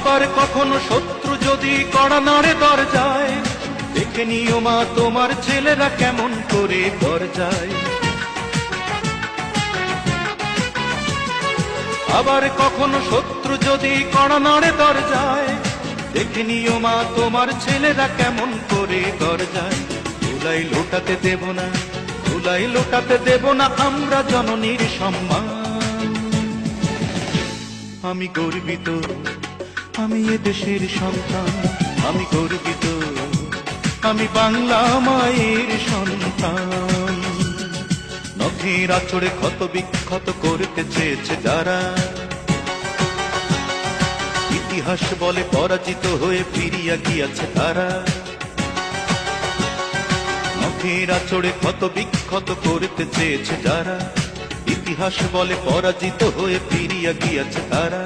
আবার কখনো শত্রু যদি কড়া নাড়ে দরজায়, দেখে নিও মা তোমার ছেলেরা কেমন করে দরজায়। আবার কখনো শত্রু যদি কড়া নাড়ে দরজায়, দেখে নিও মা তোমার ছেলেরা কেমন করে দরজায়। ধুলাই লোটাতে দেব না, ধুলাই লোটাতে দেব না আমরা জননীর সম্মান। আমি গর্বিত, আমি এ দেশের সন্তান, আমি গর্বিত, আমি বাংলা মায়ের সন্তান। নখের আঁচড়ে ক্ষত বিক্ষত করতে চেয়েছে যারা, ইতিহাস বলে পরাজিত হয়ে ফিরিয়া গিয়াছে তারা। নখের আঁচড়ে ক্ষত বিক্ষত করতে চেয়েছে যারা, ইতিহাস বলে পরাজিত হয়ে ফিরিয়া গিয়াছে তারা।